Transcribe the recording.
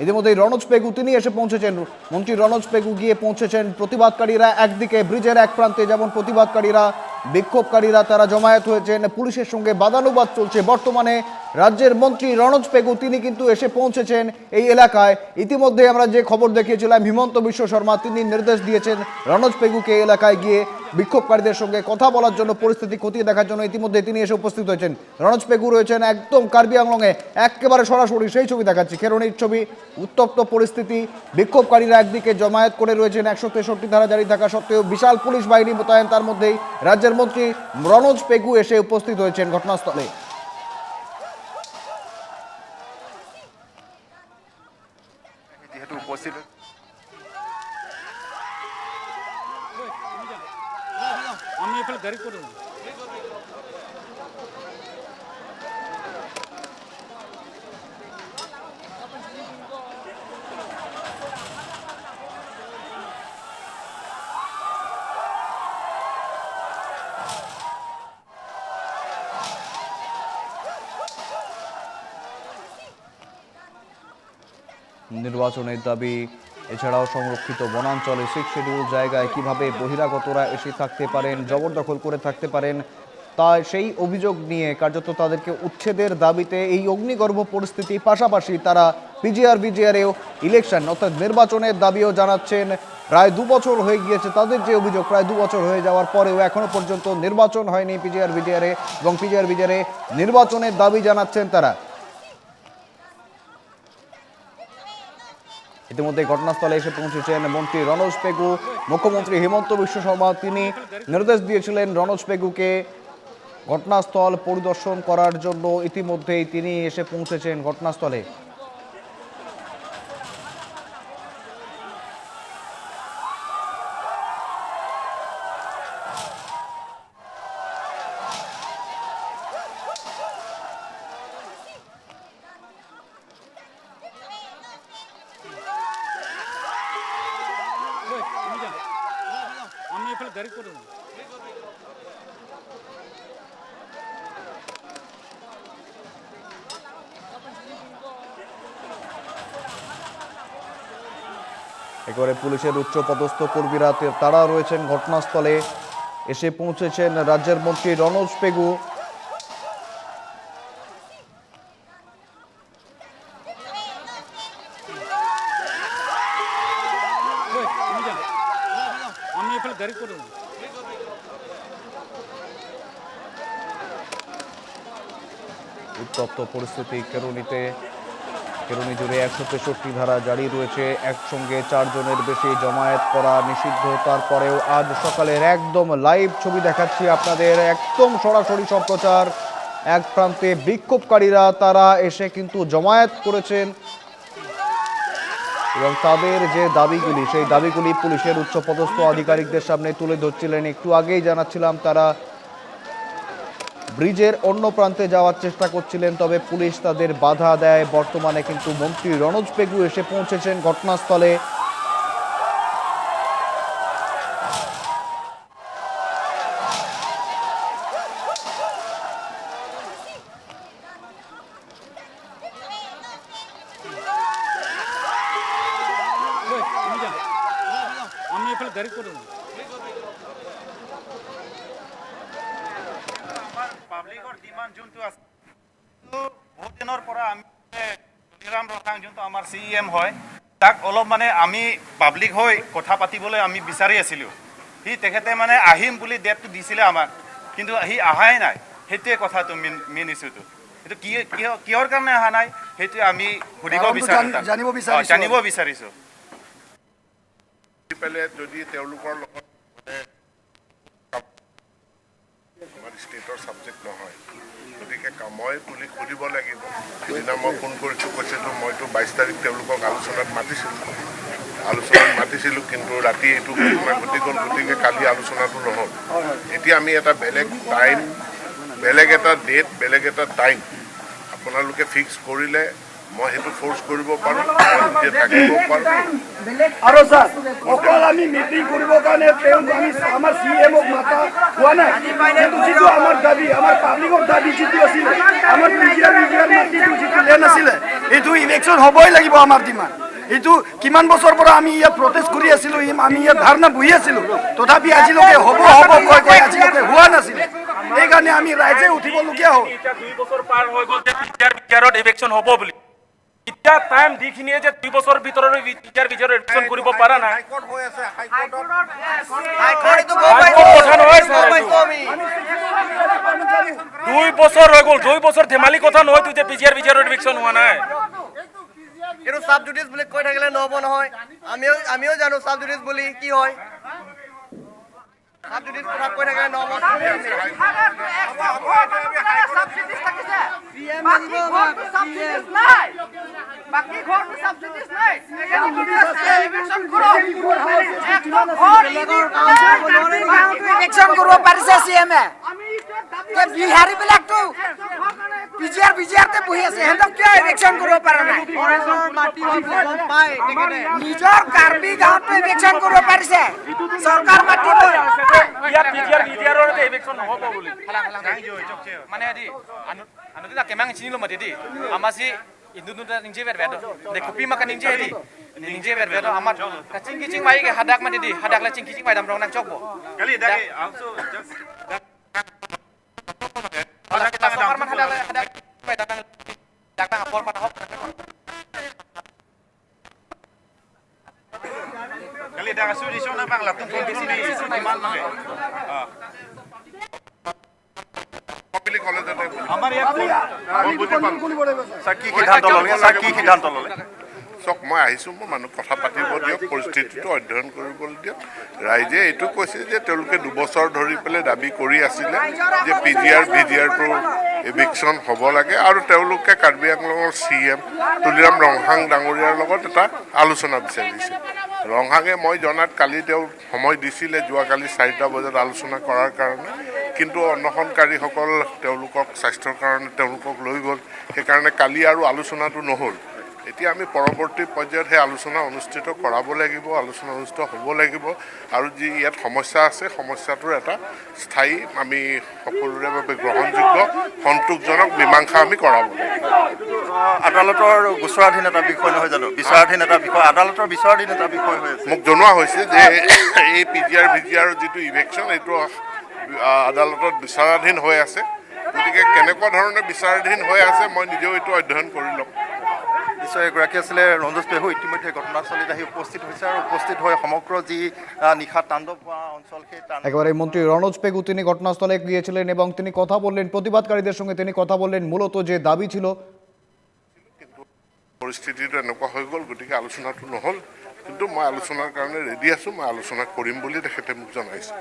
ইতিমধ্যেই রনোজ পেগু তিনি এসে পৌঁছেছেন। মন্ত্রী রনোজ পেগু গিয়ে পৌঁছেছেন। প্রতিবাদকারীরা একদিকে ব্রিজের এক প্রান্তে যেমন প্রতিবাদকারীরা, বিক্ষোভকারীরা তারা জমায়েত হয়েছেন, পুলিশের সঙ্গে বাদানুবাদ চলছে। বর্তমানে রাজ্যের মন্ত্রী রনোজ পেগু তিনি কিন্তু এসে পৌঁছেছেন এই এলাকায়। ইতিমধ্যে আমরা যে খবর দেখিয়েছিলাম, হিমন্ত বিশ্ব শর্মা তিনি নির্দেশ দিয়েছেন রনোজ পেগুকে এলাকায় গিয়ে বিক্ষোভকারীদের সঙ্গে কথা বলার জন্য, পরিস্থিতি খতিয়ে দেখার জন্য। ইতিমধ্যে তিনি এসে উপস্থিত হয়েছেন। রনোজ পেগু রয়েছেন একদম কার্বি আংলংয়ে, একেবারে সরাসরি সেই ছবি দেখাচ্ছি, খেরনির ছবি। উত্তপ্ত পরিস্থিতি, বিক্ষোভকারীরা একদিকে জমায়েত করে রয়েছেন, 163 ধারা জারি থাকা সত্ত্বেও বিশাল পুলিশ বাহিনী মোতায়েন। তার মধ্যেই রাজ্যের মন্ত্রী রনোজ পেগু এসে উপস্থিত হয়েছেন ঘটনাস্থলে। যেহেতু উপস্থিত আমি এফএল গাড়ি করে নির্বাচনের দাবি, এছাড়াও সংরক্ষিত বনাঞ্চলে 6 শিডিউল জায়গায় কিভাবে বহিরাগতরা এসে থাকতে পারেন, জবরদখল করে থাকতে পারেন, তাই সেই অভিযোগ নিয়ে কার্যত তাদেরকে উচ্ছেদের দাবিতে এই অগ্নিগর্ভ পরিস্থিতি। পাশাপাশি তারা বিজিআরেও ইলেকশন অর্থাৎ নির্বাচনের দাবিও জানাচ্ছেন। প্রায় 2 বছর হয়ে গিয়েছে তাদের যে অভিযোগ, প্রায় 2 বছর হয়ে যাওয়ার পরেও এখনো পর্যন্ত নির্বাচন হয়নি বিজিআরে, এবং বিজিআরে নির্বাচনের দাবি জানাচ্ছেন তারা। ইতিমধ্যে ঘটনাস্থলে এসে পৌঁছেছেন মন্ত্রী রনোজ পেগু। মুখ্যমন্ত্রী হিমন্ত বিশ্ব শর্মা তিনি নির্দেশ দিয়েছিলেন রনোজ পেগুকে ঘটনাস্থল পরিদর্শন করার জন্য। ইতিমধ্যেই তিনি এসে পৌঁছেছেন ঘটনাস্থলে। আমি এফএল গাড়ি করে একেবারে পুলিশের উচ্চ পদস্থ কর্মীরা তারা রয়েছেন ঘটনাস্থলে। এসে পৌঁছেছেন রাজ্যের মন্ত্রী রনোজ পেগু। আমি এফএল গাড়ি করে উত্তপ্ত পরিস্থিতি কেরুনিতে, কেরুনি জুড়ে 163 ধারা জারি রয়েছে। একসঙ্গে 4 জনের বেশি জমায়েত করা নিষিদ্ধ। তারপরেও আজ সকালের একদম লাইভ ছবি দেখাচ্ছি আপনাদের, একদম সরাসরি সম্প্রচার। এক প্রান্তে বিক্ষোভকারীরা তারা এসে কিন্তু জমায়েত করেছেন এবং তাদের যে দাবিগুলি, সেই দাবিগুলি পুলিশের উচ্চপদস্থ আধিকারিকদের সামনে তুলে ধরছিলেন। একটু আগেই জানাচ্ছিলাম তারা ব্রিজের অন্য প্রান্তে যাওয়ার চেষ্টা করছিলেন, তবে পুলিশ তাদের বাধা দেয়। বর্তমানে কিন্তু মন্ত্রী রনোজ পেগু এসে পৌঁছেছেন ঘটনাস্থলে। আমি এফএল গাড়ি করে পাব্লিকৰ ডিমাণ্ড যোনটো আছে বহুত দিনৰ পৰা আমি তুলিৰাম ৰথাং যোনটো আমাৰ CEM হয়, তাক অলপ মানে আমি পাব্লিক হৈ কথা পাতিবলৈ আমি বিচাৰি আছিলোঁ। তেখেতে মানে আহিম বুলি ডেটটো দিছিলে আমাক, কিন্তু সি অহাই নাই। সেইটোৱে কথাটো মেইন ইছ্যুটো। সেইটো কিহৰ কাৰণে অহা নাই সেইটোৱে আমি সুধিব বিচাৰিছোঁ, জানিব বিচাৰিছোঁ। যদি তেওঁলোকৰ লগত আমাৰ ষ্টেটৰ ছাবজেক্ট নহয়, গতিকে মই পুলিচ সুধিব লাগিব। সেইদিনা মই ফোন কৰিছোঁ, কৈছিলোঁ মইতো 22 তাৰিখ তেওঁলোকক আলোচনাত মাতিছিলোঁ, কিন্তু ৰাতি এইটো ঘটনা ঘটি গ'ল। গতিকে কালি আলোচনাটো নহ'ল। এতিয়া আমি এটা বেলেগ টাইম, বেলেগ এটা ডেট, বেলেগ এটা টাইম আপোনালোকে ফিক্স কৰিলে মই সেইটো ফ'ৰ্চ কৰিব পাৰোঁ, নিজে থাকিব পাৰোঁ। আৰু ছাৰ অকল আমি মিটিং কৰিবৰ কাৰণে আমাৰ CEMক মাতা হোৱা নাই। যিটো আমাৰ দাবী, আমাৰ পাব্লিকৰ দাবী যিটো আছিলে, আমাৰ বিজিআৰ মাটিটো যিটো লেণ্ড আছিলে, এইটো ইলেকশ্যন হ'বই লাগিব আমাৰ ডিমাণ্ড এইটো কিমান বছৰ পৰা আমি ইয়াত প্ৰটেষ্ট কৰি আছিলোঁ আমি ইয়াত ধাৰণা বহি আছিলোঁ তথাপি আজিলৈকে হ'ব কৈ কৈ আজিলৈকে হোৱা নাছিলে সেইকাৰণে আমি ৰাইজে উঠিবলগীয়া হ'ল এতিয়া 2 বছৰ পাৰ হৈ গ'ল যে বিচাৰত ইলেকশ্যন হ'ব বুলি এতিয়া টাইম দিখিনিয়ে যে 2 বছৰ ভিতৰত বিচাৰত ইলেকশ্যন কৰিব পৰা নাই হাইকোৰ্ট হৈ আছে হাইকোৰ্টত কথা নহয় ছাৰ 2 বছৰ হৈ গ'ল 2 বছৰ ধেমালি কথা নহয় তুই যে বিচাৰত ইলেকশ্যন হোৱা নাই এইটো সাব জুডিচ বুলি কৈ থাকিলে নহ'ব নহয় আমিও জানো সাব জুডিচ বুলি কি হয় সাব জুডিচ কথা কৈ থাকিলে নহ'ব ইলেকশ্যন কৰিব পাৰিছে চিএমে বিহাৰী বিলাকতো বিজিআৰতে বহি আছে সিহঁতক কিয় ইলেকশ্যন কৰিব পৰা নাই নিজৰ কাৰ্বি গাঁৱতো ইলেকশ্যন কৰিব পাৰিছে চৰকাৰ মাতি ইয়াত বিচাৰত ইলেকশ্যন নহ'ব বুলি Mana di anu tu nak kemang sini lo mati di amasi Indu tu ninje berbedo de kopi makan ninje berbedo amat kacing kicing mai ke hadak mati di hadak la cing mai dam rong nak cokbo kali dagi also just hadak kita sokar man hadak mai dam dak apor pada hop kali daga sudi sona bang la tung kompetisi ni man mange public কলেজতে আমাৰ ইয়াত মই বুজি পালোঁ কি সিদ্ধান্ত ল'লে sir কি সিদ্ধান্ত ল'লে চাওক মই আহিছোঁ মোৰ মানুহ কথা পাতিব দিয়ক পৰিস্থিতিটো অধ্যয়ন কৰিবলৈ দিয়ক ৰাইজে এইটো কৈছে যে তেওঁলোকে 2 বছৰ ধৰি পেলাই দাবী কৰি আছিলে যে ভিজিআৰটোৰ ইভিকশ্যন হ'ব লাগে আৰু তেওঁলোকে কাৰ্বি আংলঙৰ CM তুলিৰাম ৰংহাং ডাঙৰীয়াৰ লগত এটা আলোচনা বিচাৰিছে ৰংহাঙে মই জনাত কালি তেওঁ সময় দিছিলে যোৱাকালি 4টা বজাত আলোচনা কৰাৰ কাৰণে কিন্তু অনশনকাৰীসকল তেওঁলোকক স্বাস্থ্যৰ কাৰণে তেওঁলোকক লৈ গ'ল সেইকাৰণে কালি আৰু আলোচনাটো নহ'ল এতিয়া আমি পৰৱৰ্তী পৰ্যায়ত সেই আলোচনা অনুষ্ঠিত কৰাব লাগিব আলোচনা অনুষ্ঠিত হ'ব লাগিব আৰু যি ইয়াত সমস্যা আছে সমস্যাটোৰ এটা স্থায়ী আমি সকলোৰে বাবে গ্ৰহণযোগ্য সন্তোষজনক মীমাংসা আমি কৰাব আদালতৰ গোচৰাধীন এটা বিষয় নহয় জানো বিচাৰাধীন এটা বিষয় আদালতৰ বিচাৰাধীন এটা বিষয় হৈ আছে মোক জনোৱা হৈছে যে এই ভিজিআৰৰ যিটো ইভেকশ্যন এইটো আদালতত বিচাৰাধীন হৈ আছে গতিকে কেনেকুৱা ধৰণে বিচাৰাধীন হৈ আছে মই নিজেও এইটো অধ্যয়ন কৰি ল'ম নিশ্চয় এগৰাকী আছিলে ৰঞ্জোজ পেহু ইতিমধ্যে ঘটনাস্থলীত আহি উপস্থিত হৈছে আৰু উপস্থিত হৈ সমগ্ৰ যি নিশা তাণ্ডৱ হোৱা অঞ্চল সেই একেবারে মন্ত্রী রনোজ পেগু তিনি ঘটনাস্থলে গিয়েছিলেন এবং তিনি কথা বললেন প্রতিবাদকারীদের সঙ্গে তিনি কথা বললেন মূলত যে দাবি ছিল পৰিস্থিতিটো এনেকুৱা হৈ গ'ল গতিকে আলোচনাটো নহ'ল কিন্তু মই আলোচনাৰ কাৰণে ৰেডি আছোঁ মই আলোচনা কৰিম বুলি তেখেতে মোক জনাইছে